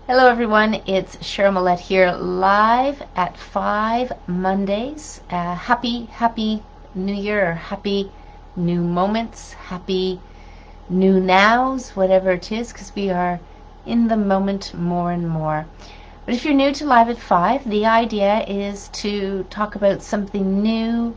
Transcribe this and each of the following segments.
Hello everyone, it's Cheryl Millett here live at 5 Mondays. Happy New Year, or happy new moments, happy new nows, whatever it is, because we are in the moment more and more. But if you're new to Live at 5, the idea is to talk about something new,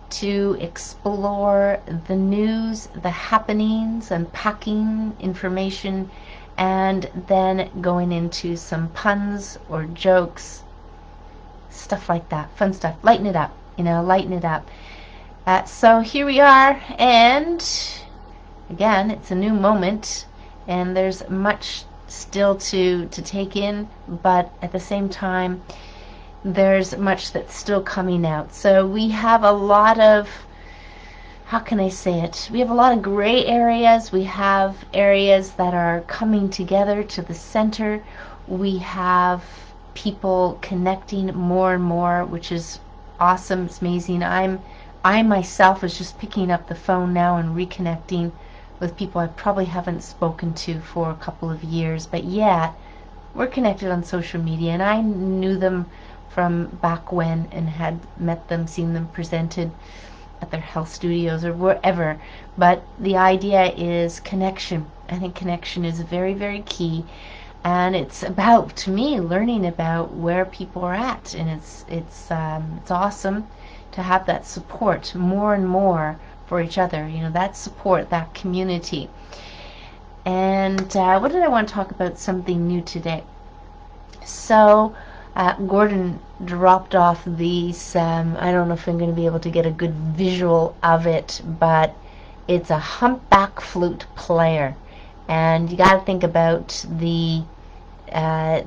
to explore the news, the happenings, unpacking information, and then going into some puns or jokes, stuff like that, fun stuff, lighten it up, lighten it up. So here we are, and again, it's a new moment, and there's much still to take in, but at the same time, there's much that's still coming out. So we have a lot of, how can I say it? We have a lot of gray areas. We have areas that are coming together to the center. We have people connecting more and more, which is awesome. It's amazing. I myself was just picking up the phone now and reconnecting with people I probably haven't spoken to for a couple of years, but yet we're connected on social media, and I knew them from back when and had met them, seen them presented at their health studios or wherever. But the idea is connection. I think connection is very, very key, and it's about, to me, learning about where people are at, and it's awesome to have that support more and more for each other. That support, that community. And what did I want to talk about? Something new today. So Gordon dropped off these, I don't know if I'm going to be able to get a good visual of it, but it's a humpback flute player. And you got to think about the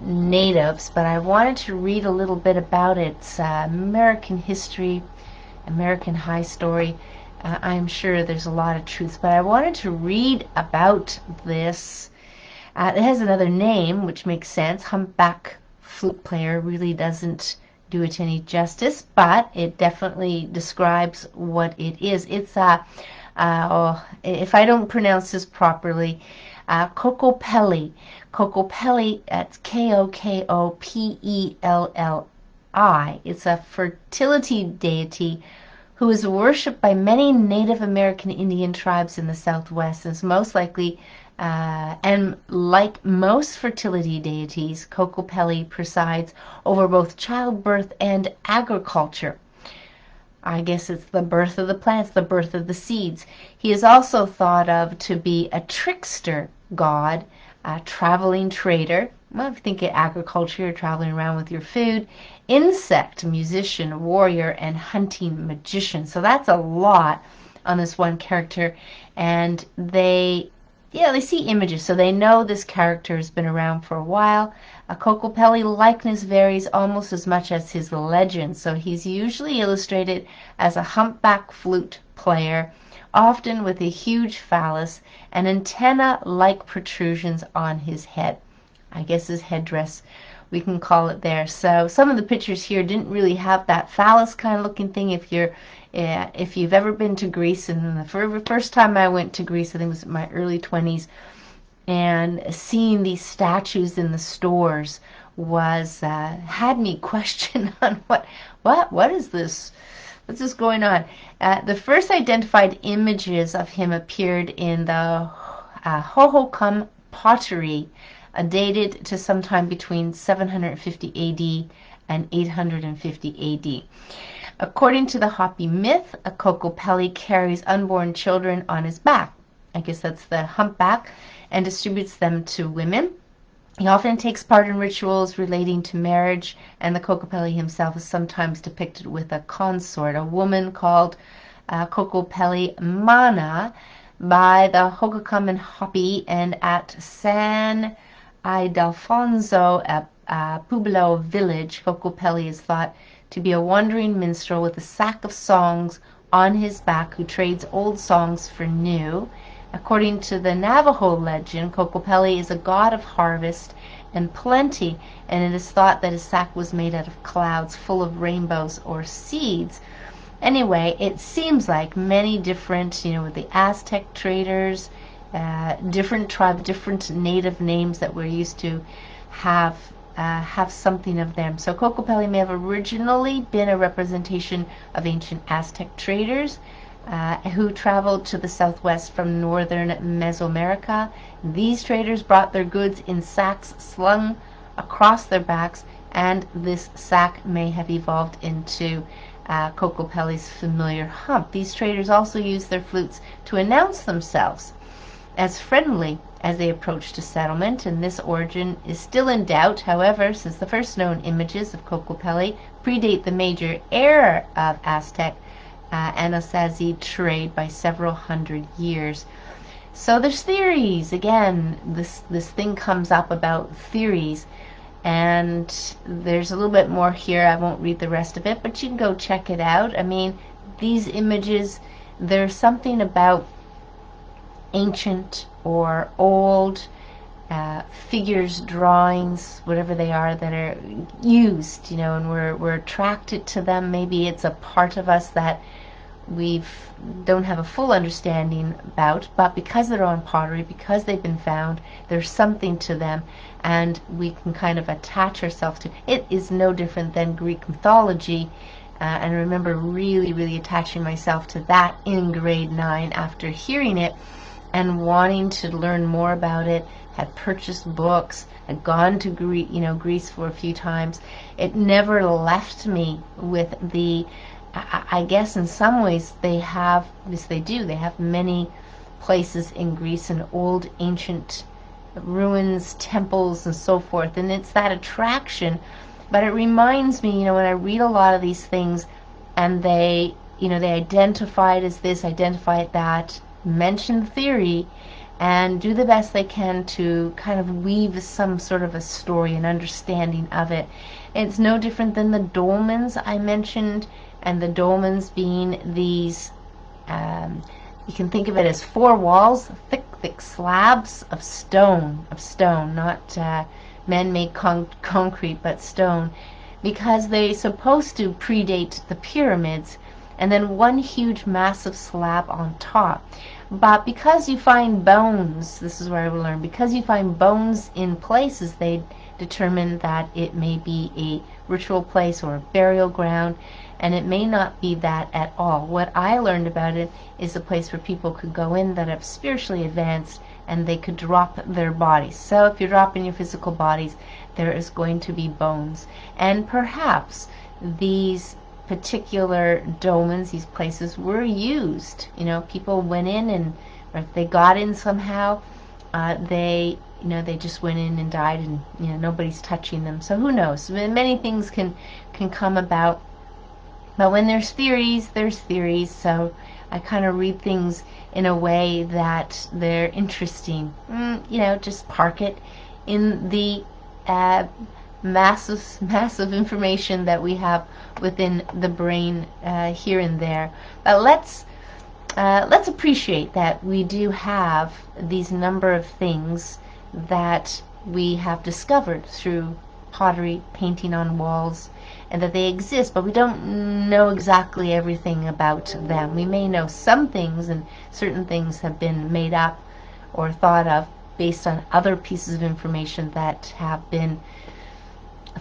natives, but I wanted to read a little bit about its American history, American high story. I'm sure there's a lot of truth, but I wanted to read about this. It has another name, which makes sense. Humpback flute player really doesn't do it any justice, but it definitely describes what it is. It's if I don't pronounce this properly, Kokopelli. Kokopelli, that's Kokopelli. It's a fertility deity who is worshipped by many Native American Indian tribes in the Southwest, and is most likely, and like most fertility deities, Kokopelli presides over both childbirth and agriculture. I guess it's the birth of the plants, the birth of the seeds. He is also thought of to be a trickster god, a traveling trader. Well, if you think of agriculture, you're traveling around with your food. Insect, musician, warrior, and hunting magician. So that's a lot on this one character. And they see images, so they know this character has been around for a while. A Kokopelli likeness varies almost as much as his legend. So he's usually illustrated as a humpback flute player, often with a huge phallus and antenna-like protrusions on his head. I guess his headdress, we can call it there. So some of the pictures here didn't really have that phallus kind of looking thing. If you've ever been to Greece, and the first time I went to Greece, I think it was in my early 20s, and seeing these statues in the stores was had me question on what is this? What's this going on? The first identified images of him appeared in the Hohokam pottery, dated to sometime between 750 AD and 850 AD. According to the Hopi myth, a Kokopelli carries unborn children on his back. I guess that's the humpback, and distributes them to women. He often takes part in rituals relating to marriage, and the Kokopelli himself is sometimes depicted with a consort, a woman called Kokopelli Mana, by the Hohokam and Hopi, and at San Ildefonso, a Pueblo village, Kokopelli is thought to be a wandering minstrel with a sack of songs on his back who trades old songs for new. According to the Navajo legend, Kokopelli is a god of harvest and plenty, and it is thought that his sack was made out of clouds full of rainbows or seeds. Anyway, it seems like many different, with the Aztec traders, different tribe, different native names that we're used to have something of them. So Kokopelli may have originally been a representation of ancient Aztec traders who traveled to the southwest from northern Mesoamerica. These traders brought their goods in sacks slung across their backs, and this sack may have evolved into Kokopelli's familiar hump. These traders also used their flutes to announce themselves as friendly as they approached a settlement, and this origin is still in doubt, however, since the first known images of Kokopelli predate the major era of Aztec Anasazi trade by several hundred years. So there's theories. Again, this thing comes up about theories, and there's a little bit more here. I won't read the rest of it, but you can go check it out. I mean, these images, there's something about ancient or old figures, drawings, whatever they are, that are used, and we're attracted to them. Maybe it's a part of us that we don't have a full understanding about, but because they're on pottery, because they've been found, there's something to them, and we can kind of attach ourselves to it. Is no different than Greek mythology, and I remember really attaching myself to that in grade 9 after hearing it and wanting to learn more about it. Had purchased books, had gone to Greece for a few times. It never left me with the I guess in some ways they have, yes they do, they have many places in Greece and old ancient ruins, temples, and so forth, and it's that attraction. But it reminds me, when I read a lot of these things, and they identify it as this, identify it that, mention theory, and do the best they can to kind of weave some sort of a story and understanding of it. It's no different than the dolmens I mentioned, and the dolmens being these, you can think of it as 4 walls, thick slabs of stone, not man-made concrete, but stone, because they're supposed to predate the pyramids, and then one huge massive slab on top. But because you find bones, this is where I will learn, because you find bones in places, they determine that it may be a ritual place or a burial ground, and it may not be that at all. What I learned about it is a place where people could go in that have spiritually advanced, and they could drop their bodies. So if you're dropping your physical bodies, there is going to be bones. And perhaps these particular dolmens, these places, were used. People went in, and or if they got in somehow, they just went in and died, and nobody's touching them. So who knows? Many things can come about. But when there's theories, so I kind of read things in a way that they're interesting. Just park it in the massive information that we have within the brain here and there. But let's appreciate that we do have these number of things that we have discovered through pottery, painting on walls, and that they exist, but we don't know exactly everything about them. We may know some things, and certain things have been made up or thought of based on other pieces of information that have been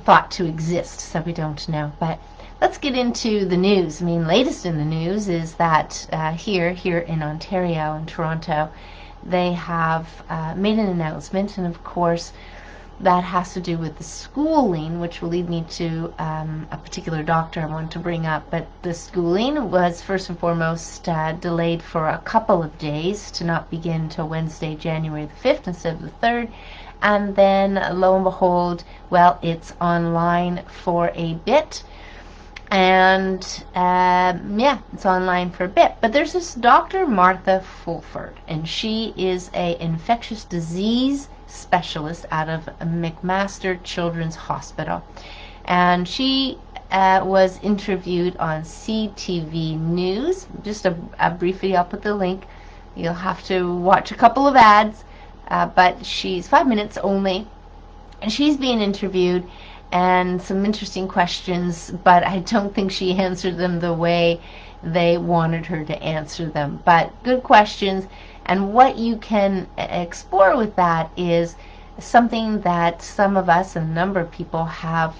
thought to exist, so we don't know. But let's get into the news. Latest in the news is that here in Ontario, in Toronto, they have made an announcement, and of course that has to do with the schooling, which will lead me to a particular doctor I want to bring up. But the schooling was first and foremost delayed for a couple of days, to not begin till Wednesday, January the 5th instead of the 3rd. And then, lo and behold, well, it's online for a bit. And it's online for a bit. But there's this Dr. Martha Fulford, and she is a infectious disease specialist out of McMaster Children's Hospital, and she was interviewed on CTV News. Just a brief video. I'll put the link. You'll have to watch a couple of ads, but she's 5 minutes only, and she's being interviewed, and some interesting questions, but I don't think she answered them the way they wanted her to answer them. But good questions, And what you can explore with that is something that some of us, and a number of people, have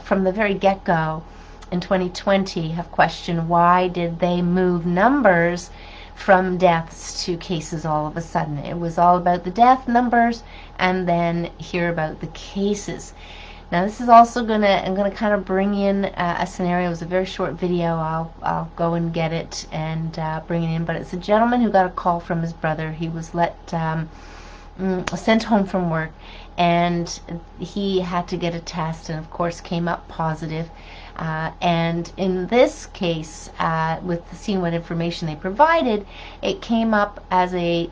from the very get-go in 2020 have questioned, why did they move numbers from deaths to cases all of a sudden? It was all about the death numbers, and then hear about the cases. Now this is also I'm gonna kind of bring in a scenario. It was a very short video. I'll go and get it and bring it in. But it's a gentleman who got a call from his brother. He was sent home from work, and he had to get a test, and of course came up positive. And in this case, with seeing what information they provided, it came up as a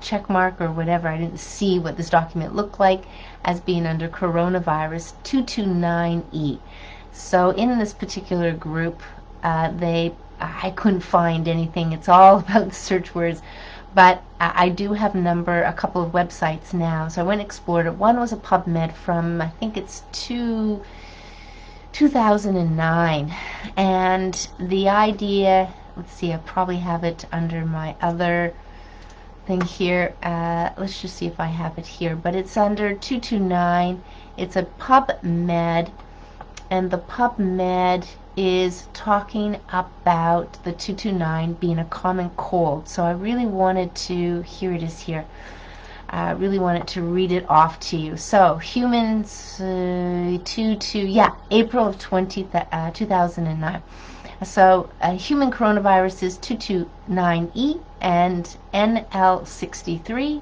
check mark or whatever. I didn't see what this document looked like, as being under coronavirus 229E. So in this particular group, I couldn't find anything. It's all about the search words. But I do have a couple of websites now. So I went and explored it. One was a PubMed from, I think it's 2009. And the idea, let's see, I probably have it under my other thing here. Let's just see if I have it here. But it's under 229. It's a PubMed. And the PubMed is talking about the 229 being a common cold. So I really wanted to, here it is here, I really wanted to read it off to you. So humans, April of 2009. So human coronavirus is 229E and NL63.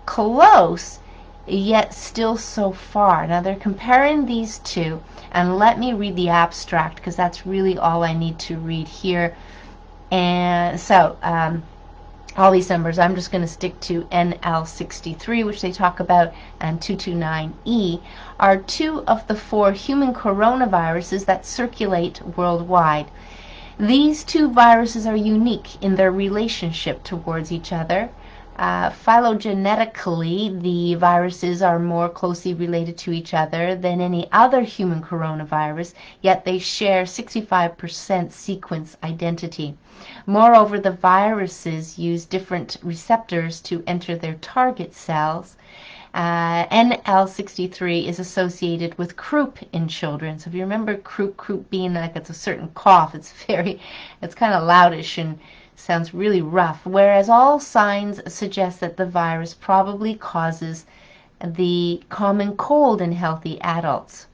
Close, yet still so far. Now they're comparing these two, and let me read the abstract because that's really all I need to read here. And so all these numbers, I'm just going to stick to NL63, which they talk about, and 229E are two of the 4 human coronaviruses that circulate worldwide. These two viruses are unique in their relationship towards each other. Phylogenetically, the viruses are more closely related to each other than any other human coronavirus, yet they share 65% sequence identity. Moreover, the viruses use different receptors to enter their target cells. NL63 is associated with croup in children. So if you remember croup being like it's a certain cough, it's kind of loudish and sounds really rough, whereas all signs suggest that the virus probably causes the common cold in healthy adults.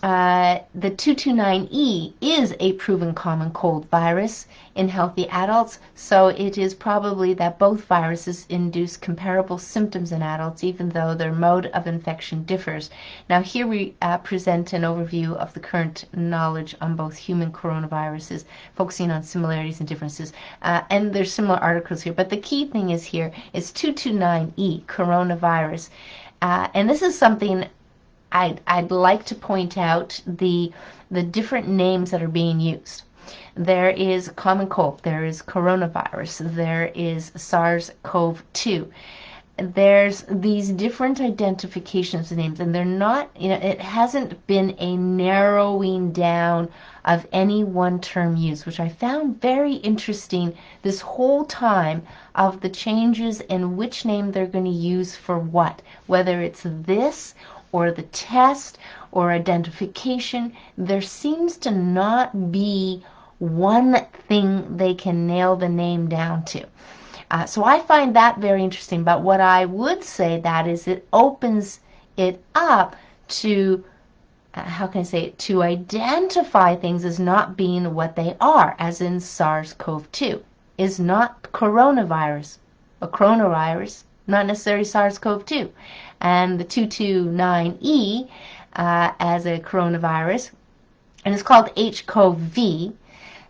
The 229E is a proven common cold virus in healthy adults, so it is probably that both viruses induce comparable symptoms in adults, even though their mode of infection differs. Now here we present an overview of the current knowledge on both human coronaviruses, focusing on similarities and differences. And there's similar articles here, but the key thing is here is 229E, coronavirus. And this is something I'd like to point out, the different names that are being used. There is common cold, there is coronavirus, there is SARS-CoV-2. There's these different identifications of names, and they're not, it hasn't been a narrowing down of any one term used, which I found very interesting this whole time, of the changes in which name they're going to use for what, whether it's this or the test or identification. There seems to not be one thing they can nail the name down to. So I find that very interesting. But what I would say that is it opens it up to, how can I say it, to identify things as not being what they are, as in SARS-CoV-2 is not coronavirus. A coronavirus, not necessarily SARS-CoV-2. And the 229E as a coronavirus, and it's called HCoV.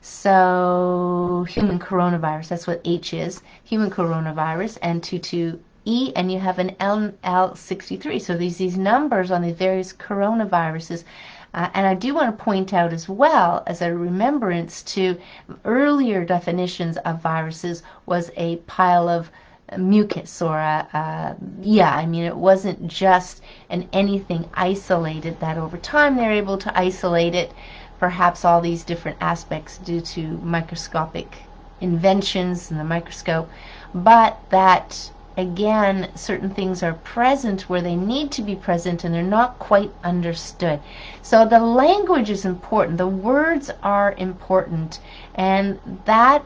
So human coronavirus, that's what H is, human coronavirus, and 22E, and you have an NL63. So these numbers on the various coronaviruses. And I do want to point out as well, as a remembrance to earlier definitions of viruses, was a pile of mucus, or it wasn't just anything isolated, that over time they're able to isolate it, perhaps all these different aspects due to microscopic inventions in the microscope. but that again certain things are present where they need to be present and they're not quite understood. So the language is important, the words are important, and that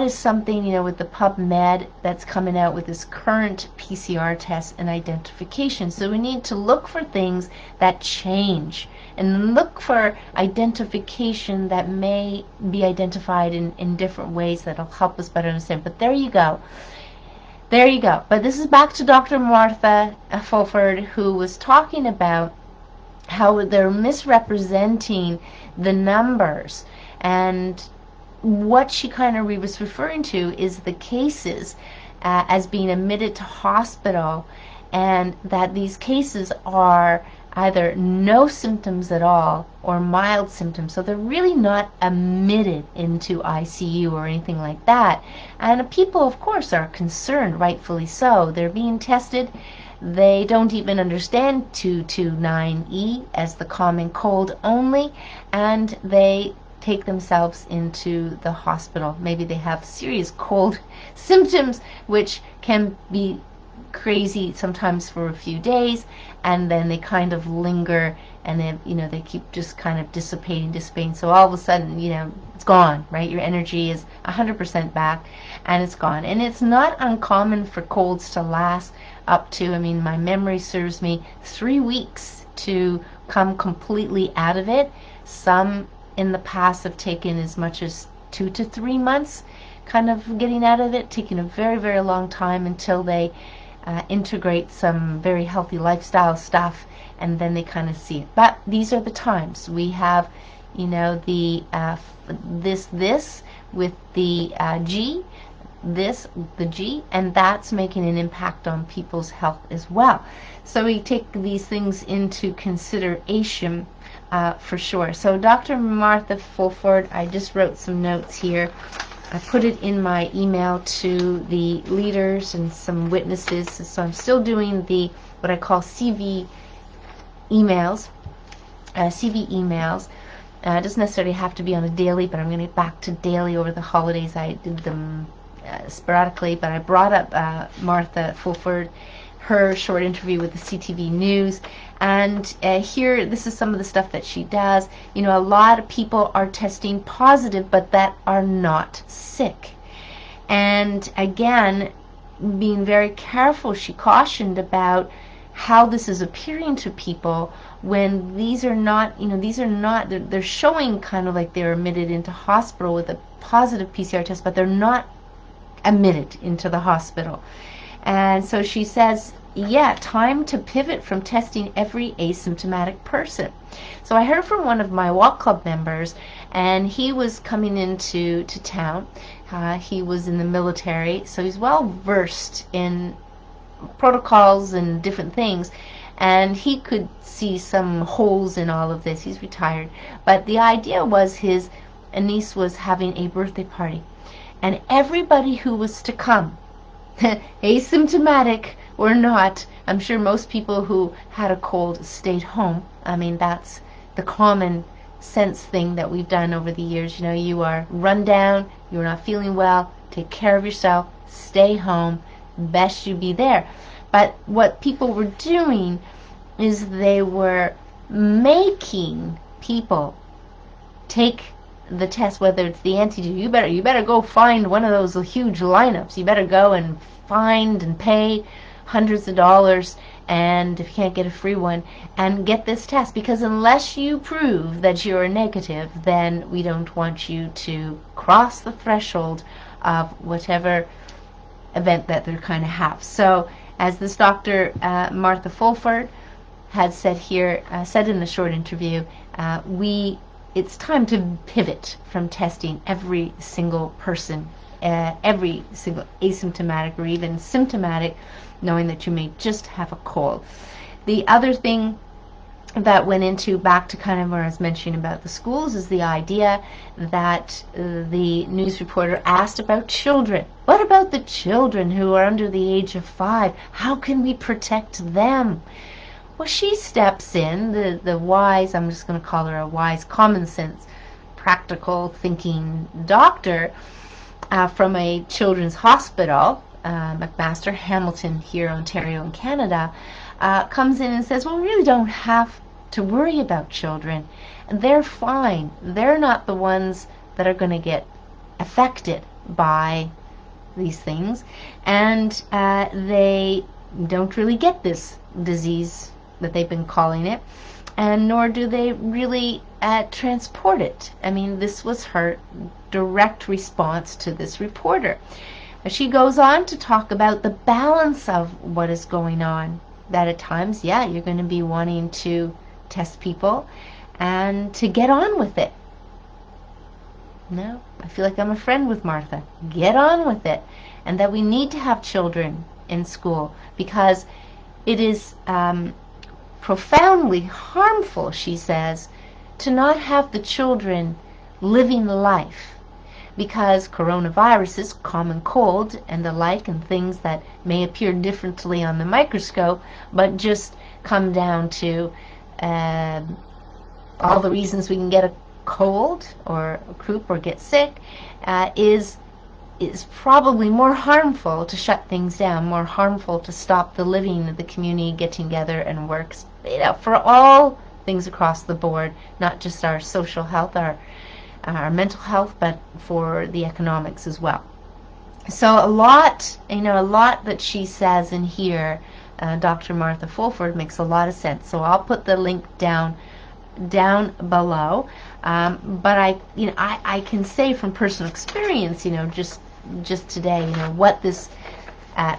is something, with the PubMed that's coming out with this current PCR test and identification. So we need to look for things that change and look for identification that may be identified in different ways that'll help us better understand. But there you go. There you go. But this is back to Dr. Martha Fulford, who was talking about how they're misrepresenting the numbers, and what she kind of was referring to is the cases as being admitted to hospital, and that these cases are either no symptoms at all or mild symptoms. So they're really not admitted into ICU or anything like that. And people, of course, are concerned, rightfully so. They're being tested. They don't even understand 229E as the common cold only, and they take themselves into the hospital. Maybe they have serious cold symptoms, which can be crazy sometimes for a few days, and then they kind of linger, and then they keep just kind of dissipating. So all of a sudden, it's gone, right? Your energy is 100% back, and it's gone. And it's not uncommon for colds to last up to, my memory serves me, 3 weeks to come completely out of it. Some in the past have taken as much as 2 to 3 months kind of getting out of it, taking a very, very long time until they integrate some very healthy lifestyle stuff, and then they kind of see it. But these are the times. We have, the this with the G, the G, and that's making an impact on people's health as well. So we take these things into consideration for sure. So Dr. Martha Fulford, I just wrote some notes here. I put it in my email to the leaders and some witnesses. So I'm still doing the what I call CV emails. It doesn't necessarily have to be on a daily, but I'm going to get back to daily over the holidays. I did them sporadically, but I brought up Martha Fulford, her short interview with the CTV News, and here, this is some of the stuff that she does. A lot of people are testing positive, but that are not sick. And again, being very careful, she cautioned about how this is appearing to people when these are not, they're showing kind of like they're admitted into hospital with a positive PCR test, but they're not admitted into the hospital. And so she says, time to pivot from testing every asymptomatic person. So I heard from one of my walk club members, and he was coming into town. He was in the military, so he's well versed in protocols and different things, and he could see some holes in all of this. He's retired, but the idea was his niece was having a birthday party, and everybody who was to come, asymptomatic or not, I'm sure most people who had a cold stayed home. That's the common sense thing that we've done over the years. You are run down, you're not feeling well, take care of yourself, stay home, best you be there. But what people were doing is they were making people take the test, whether it's the antigen. You better go find one of those huge lineups. You better go and find and pay hundreds of dollars, and if you can't get a free one, and get this test, because unless you prove that you're negative, then we don't want you to cross the threshold of whatever event that they're kind of have. So as this Dr. Martha Fulford had said here, said in the short interview, it's time to pivot from testing every single person, every single asymptomatic or even symptomatic, knowing that you may just have a cold. The other thing that went into, back to kind of where I was mentioning about the schools, is the idea that the news reporter asked about children. What about the children who are under the age of 5? How can we protect them? Well, she steps in, the wise, I'm just going to call her a wise, common sense, practical thinking doctor, from a children's hospital, McMaster, Hamilton here, Ontario in Canada, comes in and says, well, we really don't have to worry about children. They're fine. They're not the ones that are going to get affected by these things, and they don't really get this disease that they've been calling it, and nor do they really transport it. I mean, this was her direct response to this reporter. She goes on to talk about the balance of what is going on, that at times, yeah, you're going to be wanting to test people and to get on with it. No, I feel like I'm a friend with Martha. Get on with it. And that we need to have children in school because it is profoundly harmful, she says, to not have the children living life, because coronaviruses, common cold and the like, and things that may appear differently on the microscope but just come down to all the reasons we can get a cold or a croup or get sick, is probably more harmful to shut things down, more harmful to stop the living of the community getting together and works, for all things across the board, not just our social health, our mental health, but for the economics as well. So a lot that she says in here, Dr. Martha Fulford, makes a lot of sense. So I'll put the link down below. But I can say from personal experience, just today, what this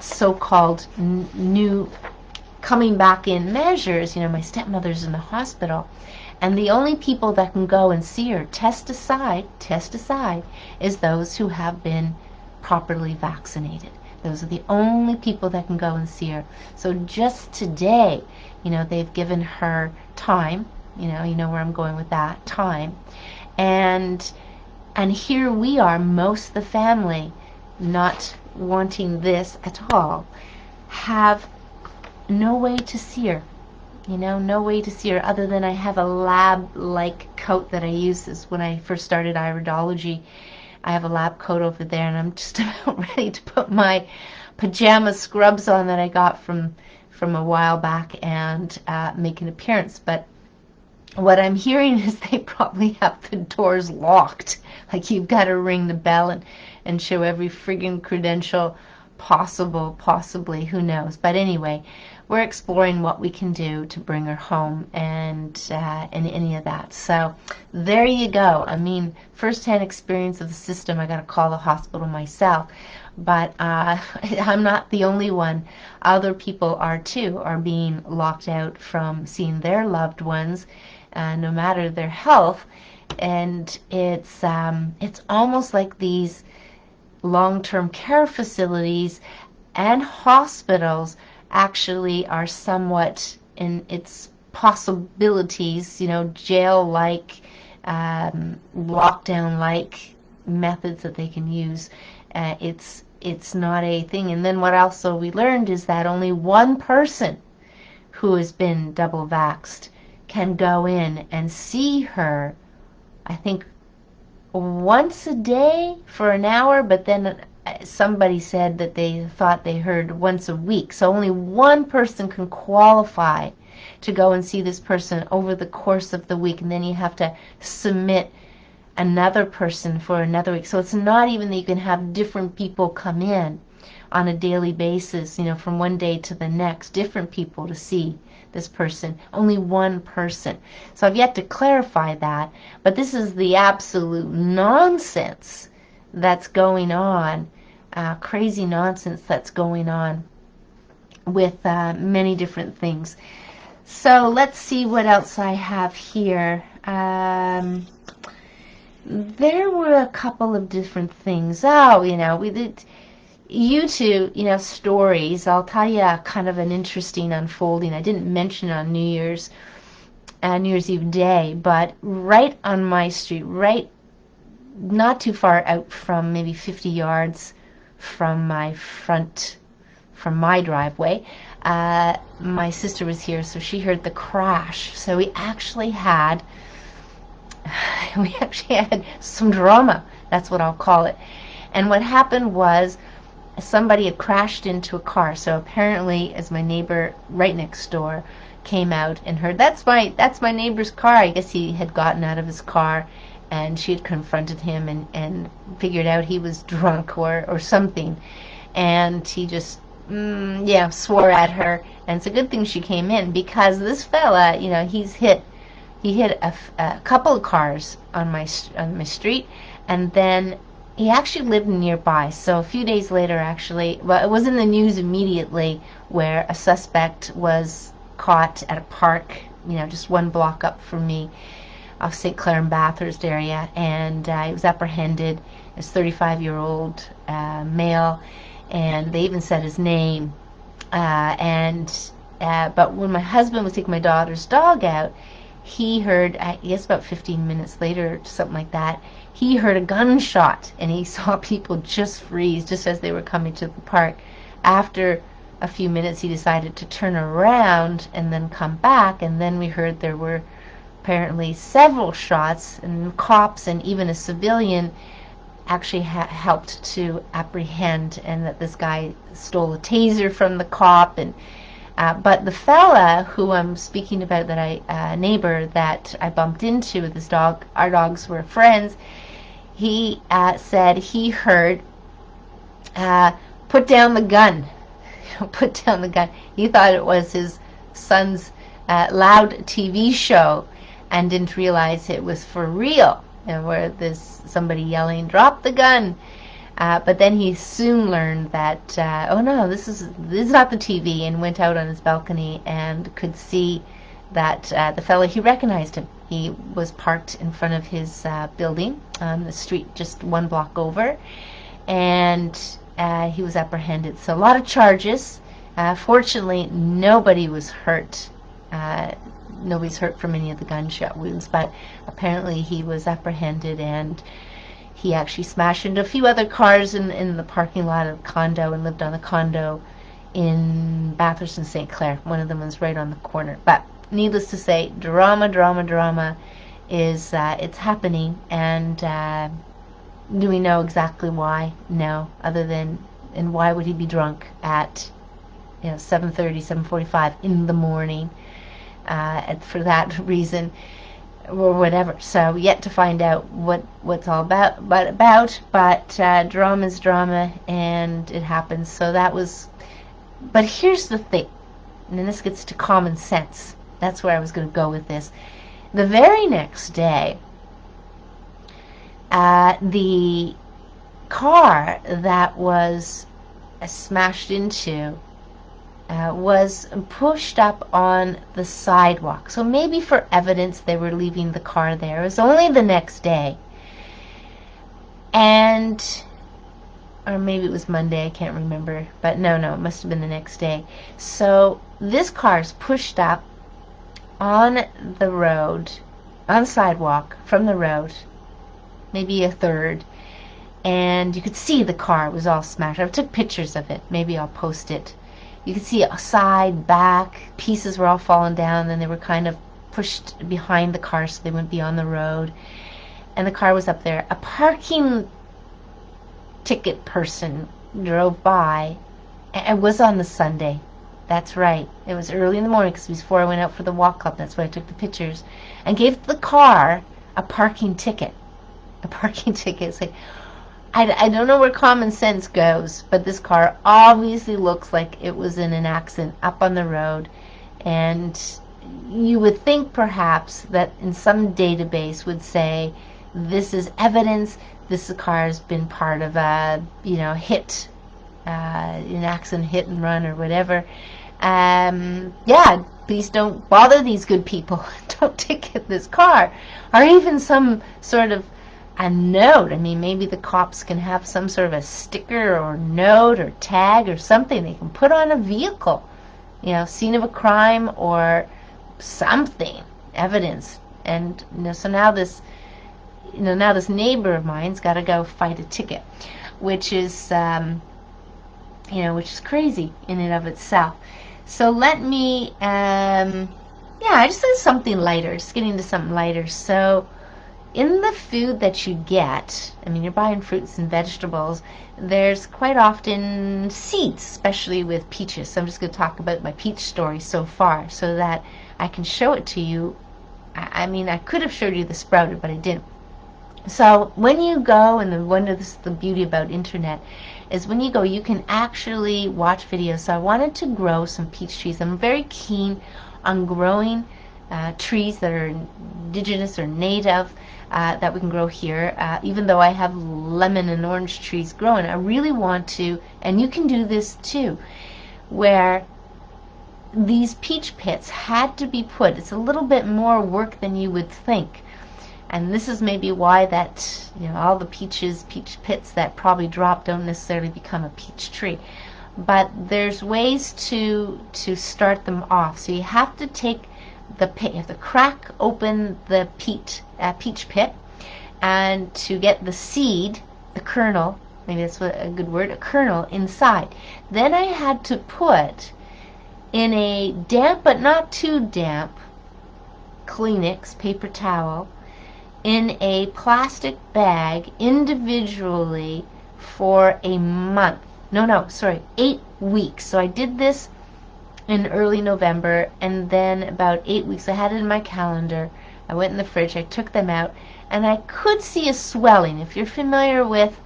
so-called new coming back in measures. My stepmother's in the hospital, and the only people that can go and see her, test aside, is those who have been properly vaccinated. Those are the only people that can go and see her. So just today, they've given her time. You know where I'm going with that, time. And here we are, most of the family, not wanting this at all, have no way to see her. No way to see her other than I have a lab-like coat that I use. This when I first started iridology. I have a lab coat over there, and I'm just about ready to put my pajama scrubs on that I got from a while back and make an appearance. But what I'm hearing is they probably have the doors locked. Like you've got to ring the bell and show every friggin' credential possibly, who knows. But anyway, we're exploring what we can do to bring her home and any of that. So there you go. I mean, first-hand experience of the system. I got to call the hospital myself. But I'm not the only one. Other people are too, are being locked out from seeing their loved ones, no matter their health. And it's almost like these long-term care facilities and hospitals actually are somewhat in its possibilities, jail-like, lockdown-like methods that they can use. It's not a thing. And then what also we learned is that only one person who has been double vaxxed can go in and see her, I think, once a day for an hour, but then somebody said that they thought they heard once a week. So only one person can qualify to go and see this person over the course of the week, and then you have to submit another person for another week. So it's not even that you can have different people come in on a daily basis, from one day to the next, different people to see this person. Only one person. So I've yet to clarify that, but this is the absolute nonsense that's going on, crazy nonsense that's going on with many different things. So let's see what else I have here. There were a couple of different things. We did YouTube, stories. I'll tell you kind of an interesting unfolding. I didn't mention on New Year's Eve day, but right on my street, right not too far out from maybe 50 yards from my driveway, my sister was here, so she heard the crash. So we actually had some drama. That's what I'll call it. And what happened was somebody had crashed into a car. So apparently, as my neighbor right next door came out and heard, that's my neighbor's car. I guess he had gotten out of his car, and she had confronted him and figured out he was drunk or something. And he just, swore at her. And it's a good thing she came in, because this fella, he hit a couple of cars on my street, and then he actually lived nearby. So a few days later, actually, well, it was in the news immediately, where a suspect was caught at a park, just one block up from me, off St. Clair and Bathurst area, and he was apprehended. As 35-year-old male, and they even said his name. But when my husband was taking my daughter's dog out, he heard, I guess about 15 minutes later, something like that, he heard a gunshot, and he saw people just freeze just as they were coming to the park. After a few minutes, he decided to turn around and then come back, and then we heard there were apparently several shots, and cops and even a civilian actually helped to apprehend, and that this guy stole a taser from the cop. And but the fella who I'm speaking about, that neighbor that I bumped into with his dog, our dogs were friends, he said he heard, put down the gun. Put down the gun. He thought it was his son's loud TV show, and didn't realize it was for real, where there's somebody yelling, "Drop the gun!" But then he soon learned that, oh no, this is not the TV, and went out on his balcony and could see that the fellow, he recognized him. He was parked in front of his building on the street just one block over, and he was apprehended. So a lot of charges. Fortunately, nobody was hurt. Nobody's hurt from any of the gunshot wounds, but apparently he was apprehended, and he actually smashed into a few other cars in the parking lot of a condo, and lived on a condo in Bathurst and St. Clair. One of them was right on the corner. But needless to say, drama is it's happening. And do we know exactly why? No, other than, and why would he be drunk at 7:30, 7:45 in the morning? For that reason, or whatever. So yet to find out what's all about. But drama's drama, and it happens. So that was. But here's the thing, and then this gets to common sense. That's where I was going to go with this. The very next day, the car that was smashed into was pushed up on the sidewalk. So maybe for evidence they were leaving the car there. It was only the next day. And, or maybe it was Monday, I can't remember. But no, it must have been the next day. So this car is pushed up on the road, on the sidewalk, from the road, maybe a third. And you could see the car was all smashed. I took pictures of it. Maybe I'll post it. You could see side, back, pieces were all falling down, and they were kind of pushed behind the car so they wouldn't be on the road. And the car was up there. A parking ticket person drove by, and it was on the Sunday. That's right. It was early in the morning, because before I went out for the walk club. That's why I took the pictures. And gave the car a parking ticket. A parking ticket. It's like, I don't know where common sense goes, but this car obviously looks like it was in an accident up on the road. And you would think perhaps that in some database would say, this is evidence, this car has been part of a hit, an accident, hit and run, or whatever. Please don't bother these good people. Don't ticket this car. Or even some sort of a note. I mean, maybe the cops can have some sort of a sticker or note or tag or something they can put on a vehicle. Scene of a crime or something, evidence. And so now this neighbor of mine's got to go fight a ticket, which is which is crazy in and of itself. So let me I just said something lighter, just getting to something lighter. So in the food that you get, I mean, you're buying fruits and vegetables, there's quite often seeds, especially with peaches. So I'm just going to talk about my peach story so far so that I can show it to you. I mean, I could have showed you the sprouted, but I didn't. So when you go, and this is the beauty about internet, is when you go, you can actually watch videos. So I wanted to grow some peach trees. I'm very keen on growing trees that are indigenous or native that we can grow here. Even though I have lemon and orange trees growing, I really want to, and you can do this too, where these peach pits had to be put. It's a little bit more work than you would think. And this is maybe why that, all the peach pits that probably drop don't necessarily become a peach tree. But there's ways to start them off. So you have to take you have to crack open the peach pit, and to get the seed, the kernel, maybe that's a good word, a kernel inside. Then I had to put in a damp but not too damp Kleenex paper towel in a plastic bag individually for a month. No, sorry, 8 weeks. So I did this in early November, and then about 8 weeks, I had it in my calendar. I went in the fridge, I took them out, and I could see a swelling. If you're familiar with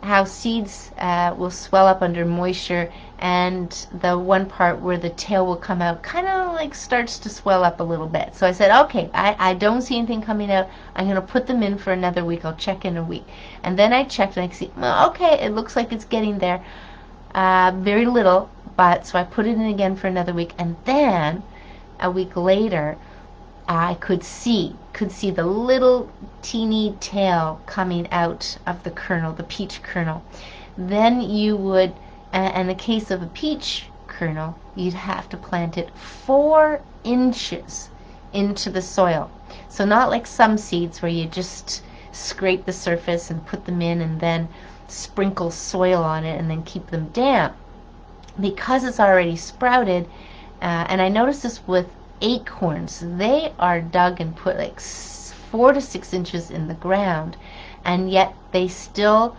how seeds will swell up under moisture, and the one part where the tail will come out kind of like starts to swell up a little bit. So I said, okay, I don't see anything coming out. I'm going to put them in for another week. I'll check in a week. And then I checked, and I see, well, okay, it looks like it's getting there. Very little, but so I put it in again for another week, and then a week later I could see the little teeny tail coming out of the kernel, the peach kernel. Then you would, in the case of a peach kernel, you'd have to plant it 4 inches into the soil. So not like some seeds where you just scrape the surface and put them in and then sprinkle soil on it and then keep them damp. Because it's already sprouted, and I noticed this with acorns, they are dug and put like 4 to 6 inches in the ground, and yet they still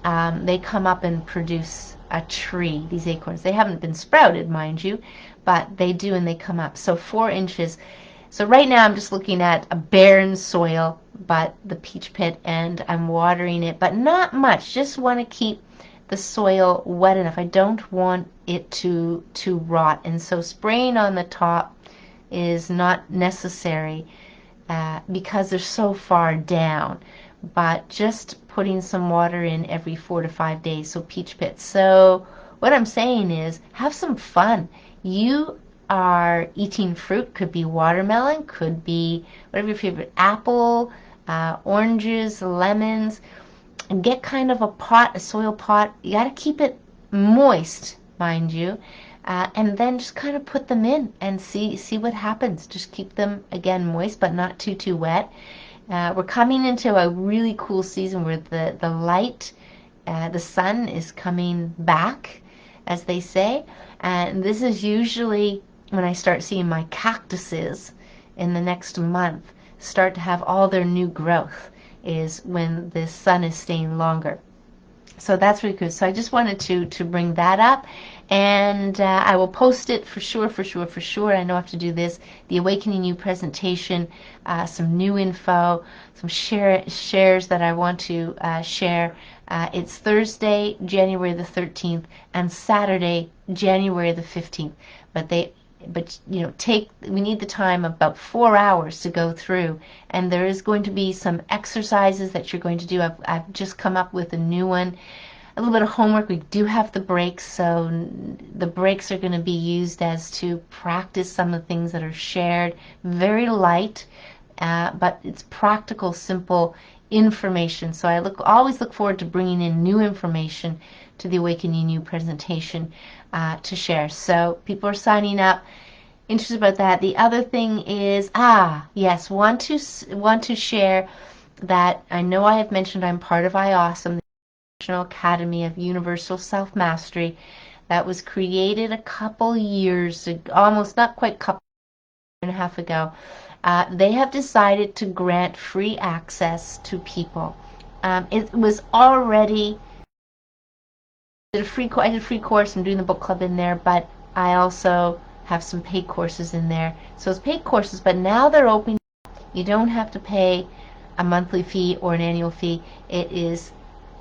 they come up and produce a tree. These acorns, they haven't been sprouted, mind you, but they do, and they come up. So 4 inches. So right now I'm just looking at a barren soil, but the peach pit, and I'm watering it, but not much. Just want to keep the soil wet enough. I don't want it to rot, and so spraying on the top is not necessary because they're so far down, but just putting some water in every 4 to 5 days. So peach pits. So what I'm saying is, have some fun. You are eating fruit. Could be watermelon, could be whatever your favorite, apple, oranges, lemons, and get kind of a soil pot. You got to keep it moist, mind you, and then just kind of put them in and see what happens. Just keep them, again, moist but not too wet. We're coming into a really cool season where the light, the sun is coming back, as they say, and this is usually when I start seeing my cactuses in the next month start to have all their new growth, is when the sun is staying longer. So that's really good. So I just wanted to bring that up, and I will post it for sure. I know I have to do this, the Awakening You presentation, some new info, some shares that I want to share. It's Thursday, January the 13th, and Saturday, January the 15th. But we need the time, about 4 hours, to go through, and there is going to be some exercises that you're going to do. I've just come up with a new one, a little bit of homework. We do have the breaks, so the breaks are going to be used as to practice some of the things that are shared. Very light, but it's practical, simple information. So I always look forward to bringing in new information to the Awakening You presentation to share. So people are signing up, interested about that. The other thing is, yes, want to share that I know I have mentioned I'm part of IAWESOME, the National Academy of Universal Self-Mastery, that was created a couple years ago, almost, not quite, couple and a half ago, They have decided to grant free access to people. It was already I did a free course. I'm doing the book club in there, but I also have some paid courses in there. So it's paid courses, but now they're open. You don't have to pay a monthly fee or an annual fee. It is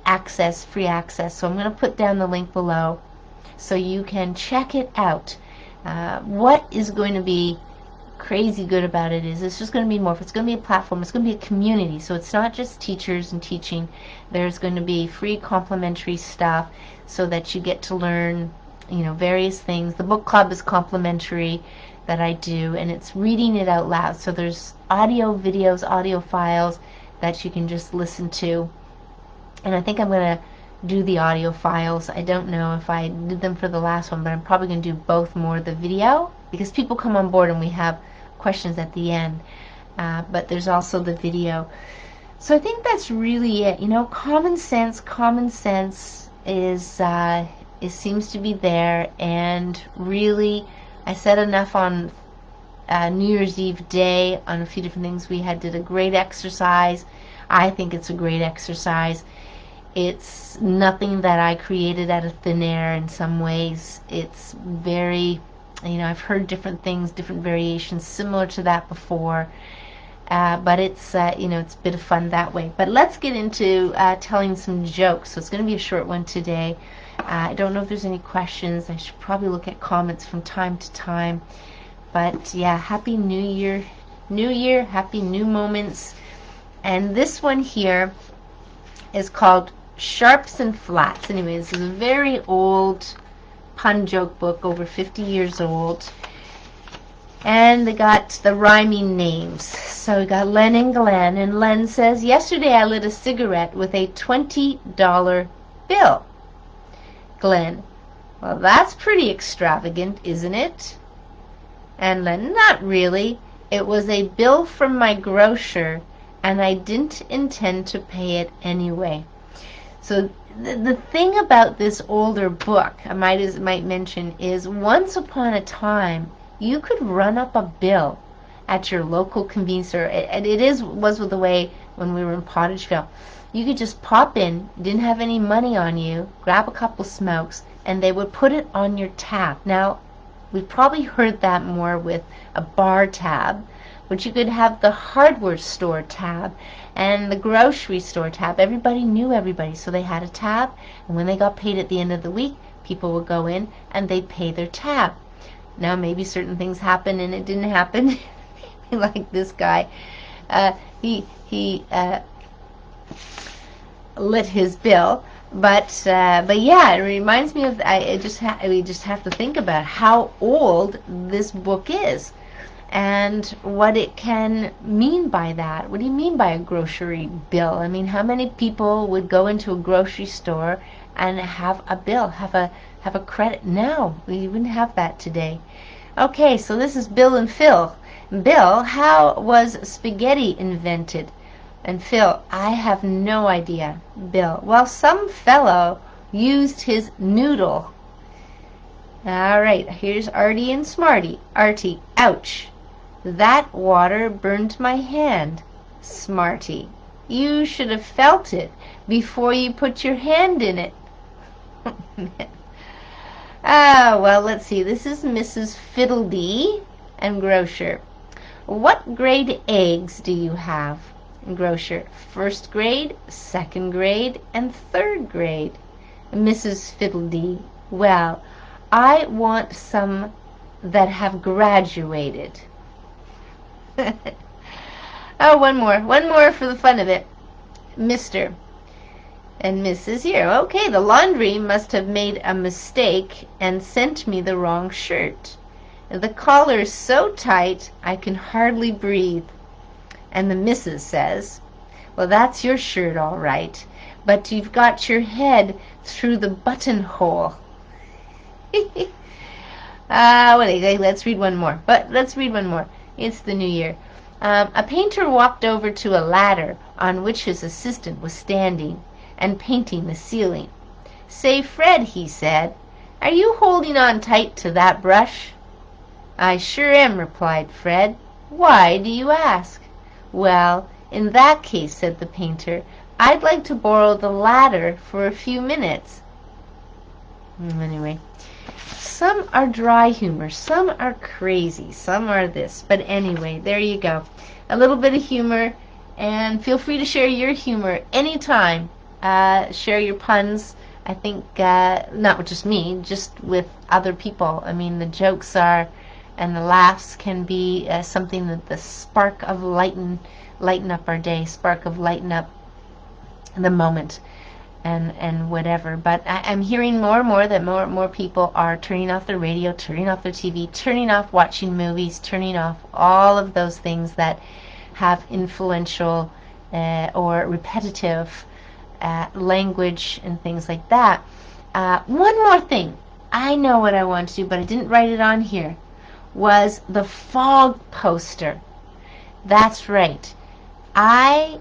access, free access. So I'm going to put down the link below so you can check it out. What is going to be crazy good about it is it's just going to be more. It's going to be a platform. It's going to be a community. So it's not just teachers and teaching. There's going to be free complimentary stuff so that you get to learn, various things. The book club is complimentary that I do, and it's reading it out loud. So there's audio videos, audio files that you can just listen to. And I think I'm going to do the audio files. I don't know if I did them for the last one, but I'm probably going to do both more. The video, because people come on board and we have questions at the end. But there's also the video. So I think that's really it. Common sense is it seems to be there, and really, I said enough on New Year's Eve day on a few different things. We did a great exercise. I think it's a great exercise. It's nothing that I created out of thin air in some ways. It's very, I've heard different things, different variations similar to that before. But it's, it's a bit of fun that way. But let's get into telling some jokes. So it's going to be a short one today. I don't know if there's any questions. I should probably look at comments from time to time. But yeah, Happy New Year. New Year, happy new moments. And this one here is called Sharps and Flats. Anyway, this is a very old pun joke book, over 50 years old. And they got the rhyming names. So we got Len and Glenn. And Len says, yesterday I lit a cigarette with a $20 bill. Glenn, well, that's pretty extravagant, isn't it? And Len, not really. It was a bill from my grocer, and I didn't intend to pay it anyway. So the thing about this older book, I might mention, is once upon a time, you could run up a bill at your local convenience store. And was the way when we were in Pottageville. You could just pop in, didn't have any money on you, grab a couple smokes, and they would put it on your tab. Now, we've probably heard that more with a bar tab, but you could have the hardware store tab and the grocery store tab. Everybody knew everybody, so they had a tab, and when they got paid at the end of the week, people would go in and they'd pay their tab. Now, maybe certain things happen and it didn't happen. Like this guy, he lit his bill, but yeah, it reminds me of. We just have to think about how old this book is, and what it can mean by that. What do you mean by a grocery bill? I mean, how many people would go into a grocery store and have a bill, have a credit? No, we wouldn't have that today. Okay, so this is Bill and Phil. Bill, how was spaghetti invented? And Phil, I have no idea. Bill, well, some fellow used his noodle. All right, here's Artie and Smarty. Artie, ouch. That water burned my hand. Smarty, you should have felt it before you put your hand in it. Well, let's see. This is Mrs. Fiddledee and Grocer. What grade eggs do you have? Grocer, first grade, second grade, and third grade. Mrs. Fiddledee, well, I want some that have graduated. Oh, one more for the fun of it. Mr. and Mrs. here. Okay, the laundry must have made a mistake and sent me the wrong shirt. The collar's so tight I can hardly breathe. And the missus says, well, that's your shirt all right, but you've got your head through the buttonhole. Let's read one more. It's the new year. A painter walked over to a ladder on which his assistant was standing and painting the ceiling. Say, Fred, he said, are you holding on tight to that brush? I sure am, replied Fred. Why do you ask? Well, in that case, said the painter, I'd like to borrow the ladder for a few minutes. Anyway, some are dry humor, some are crazy, some are this. But anyway, there you go. A little bit of humor, and feel free to share your humor anytime. Share your puns. I think not with just me, just with other people. I mean, the jokes are, and the laughs can be something that the spark of lighten up our day, spark of lighten up the moment, and whatever. But I'm hearing more and more that more people are turning off their radio, turning off their TV, turning off watching movies, turning off all of those things that have influential or repetitive language and things like that. One more thing. I know what I want to do, but I didn't write it on here, was the fog poster. That's right. I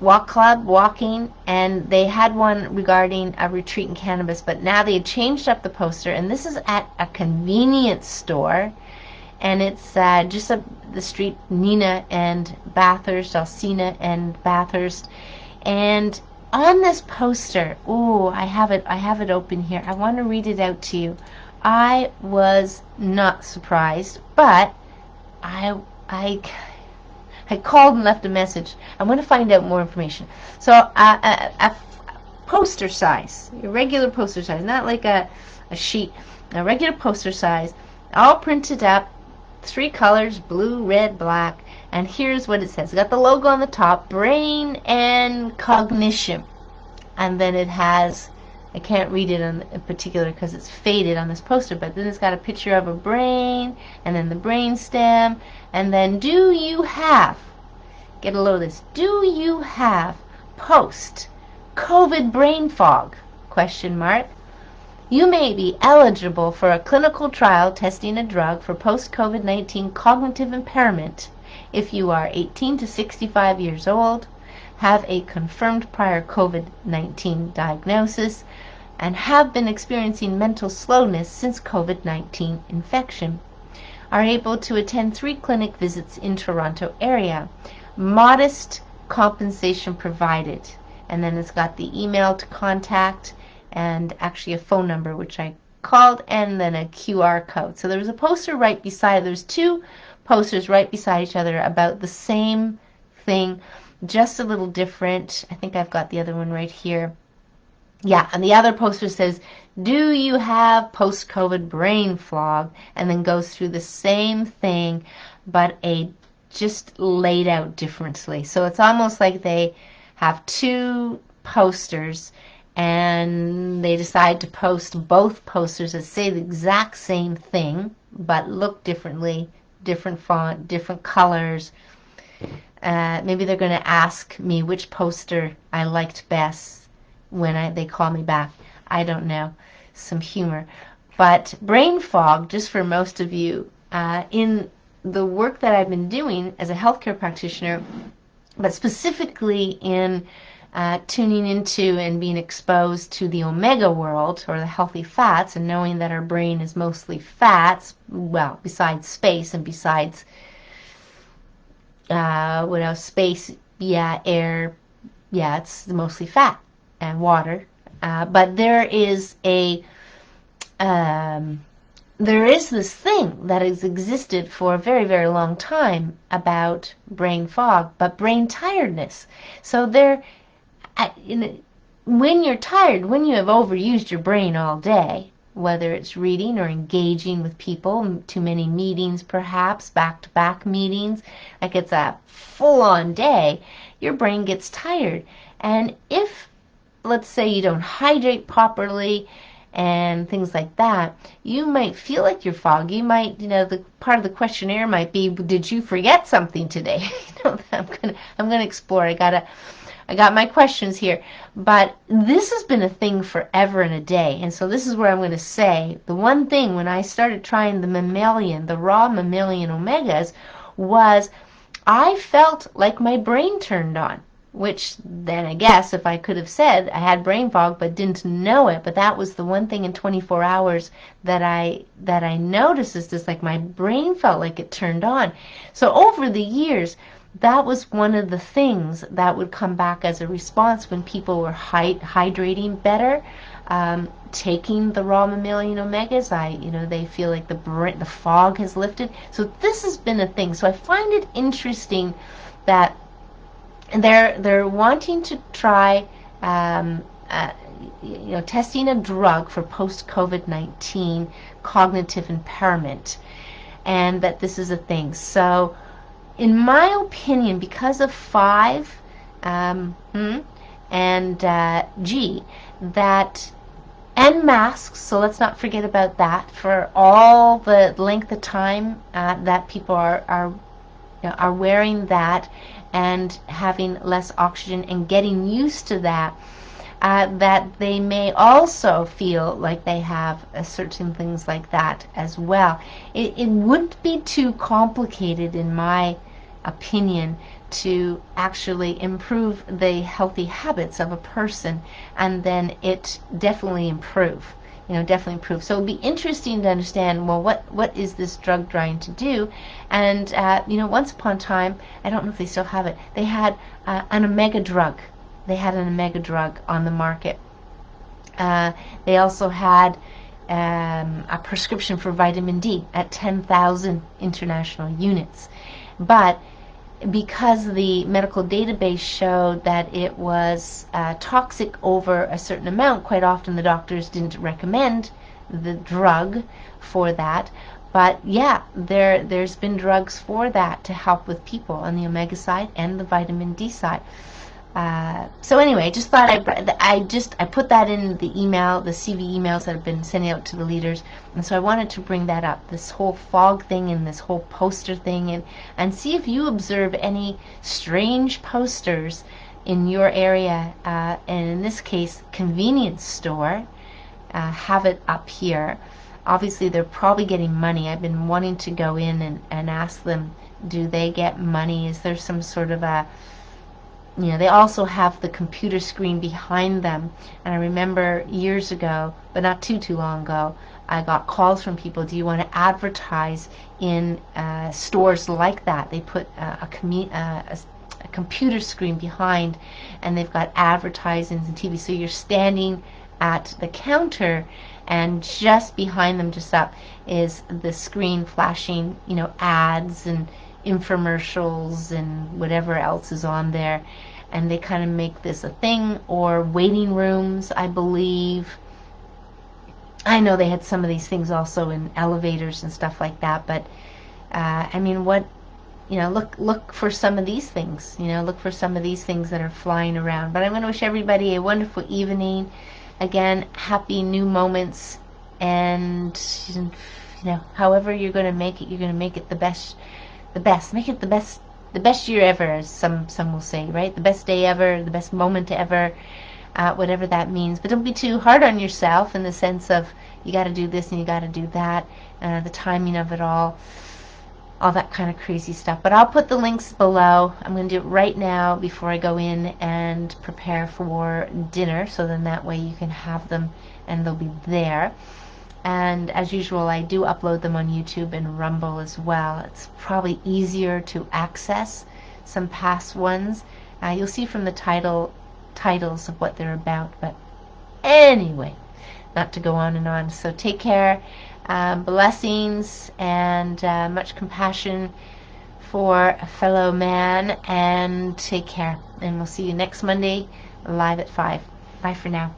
walk club walking, and they had one regarding a retreat in cannabis, but now they had changed up the poster, and this is at a convenience store, and it's just up the street, Nina and Bathurst, Alcina and Bathurst. And on this poster, I have it open here. I want to read it out to you. I was not surprised, but I called and left a message. I want to find out more information. So a poster size, a regular poster size, not like a sheet, a regular poster size, all printed up, 3 colors, blue, red, black, and here's what it says. It's got the logo on the top, brain and cognition, and then it has, I can't read it in particular because it's faded on this poster, but then it's got a picture of a brain, and then the brain stem, and then do you have, get a load of this, do you have post-COVID brain fog? Question mark. You may be eligible for a clinical trial testing a drug for post-COVID-19 cognitive impairment if you are 18 to 65 years old, have a confirmed prior COVID-19 diagnosis, and have been experiencing mental slowness since COVID-19 infection. Are able to attend 3 clinic visits in Toronto area. Modest compensation provided. And then it's got the email to contact, and actually a phone number, which I called, and then a QR code. So there was a poster right beside, there's 2 posters right beside each other about the same thing, just a little different. I think I've got the other one right here. Yeah, and the other poster says, do you have post-COVID brain fog? And then goes through the same thing, but just laid out differently. So it's almost like they have 2 posters, and they decide to post both posters that say the exact same thing, but look differently, different font, different colors. Maybe they're going to ask me which poster I liked best when they call me back. I don't know. Some humor. But brain fog, just for most of you, in the work that I've been doing as a healthcare practitioner, but specifically in tuning into and being exposed to the omega world, or the healthy fats, and knowing that our brain is mostly fats, well, besides space and besides what else? Space, yeah, air, yeah, it's mostly fat and water. But there is this thing that has existed for a very, very long time about brain fog, but brain tiredness. So when you're tired, when you have overused your brain all day, whether it's reading or engaging with people, too many meetings perhaps, back-to-back meetings, like it's a full-on day, your brain gets tired. And if, let's say, you don't hydrate properly and things like that, you might feel like you're foggy. You might, the part of the questionnaire might be, did you forget something today? I'm gonna explore. I got my questions here, but this has been a thing forever and a day. And so this is where I'm going to say the one thing when I started trying the raw mammalian omegas, was I felt like my brain turned on. which then I guess if I could have said I had brain fog but didn't know it, but that was the one thing in 24 hours that I noticed, is this, like, my brain felt like it turned on. So over the years, that was one of the things that would come back as a response when people were hydrating better, taking the raw mammalian omegas. They feel like the fog has lifted. So this has been a thing. So I find it interesting that they're wanting to try, testing a drug for post-COVID-19 cognitive impairment, and that this is a thing. So, in my opinion, because of 5 and G, that, and masks, so let's not forget about that, for all the length of time that people are wearing that and having less oxygen and getting used to that, that they may also feel like they have certain things like that as well. It wouldn't be too complicated, in my opinion, to actually improve the healthy habits of a person, and then it definitely improve. Definitely improve. So it would be interesting to understand, well, what is this drug trying to do? And, once upon a time, I don't know if they still have it, they had an omega drug. They had an omega drug on the market. They also had a prescription for vitamin D at 10,000 international units. But because the medical database showed that it was toxic over a certain amount, quite often the doctors didn't recommend the drug for that. But yeah, there's been drugs for that to help with people on the omega side and the vitamin D side. So anyway, I just thought I put that in the email, the CV emails that I've been sending out to the leaders, and so I wanted to bring that up, this whole fog thing and this whole poster thing, and see if you observe any strange posters in your area, and in this case, convenience store, have it up here. Obviously, they're probably getting money. I've been wanting to go in and ask them, do they get money? Is there some sort of a, they also have the computer screen behind them. And I remember years ago, but not too long ago, I got calls from people, do you want to advertise in stores like that? They put a computer screen behind, and they've got advertisements and TV. So you're standing at the counter, and just behind them, just up, is the screen flashing, ads and infomercials and whatever else is on there. And they kind of make this a thing. Or waiting rooms, I believe. I know they had some of these things also in elevators and stuff like that. But look for some of these things. Look for some of these things that are flying around. But I'm going to wish everybody a wonderful evening. Again, happy new moments, and however you're going to make it, you're going to make it the best. Make it the best year ever, as some will say, right? The best day ever, the best moment ever, whatever that means. But don't be too hard on yourself, in the sense of you got to do this and you got to do that, the timing of it all that kind of crazy stuff. But I'll put the links below. I'm going to do it right now before I go in and prepare for dinner, so then that way you can have them and they'll be there. And as usual, I do upload them on YouTube and Rumble as well. It's probably easier to access some past ones. You'll see from the titles of what they're about. But anyway, not to go on and on. So take care. Blessings and much compassion for a fellow man. And take care. And we'll see you next Monday live at 5. Bye for now.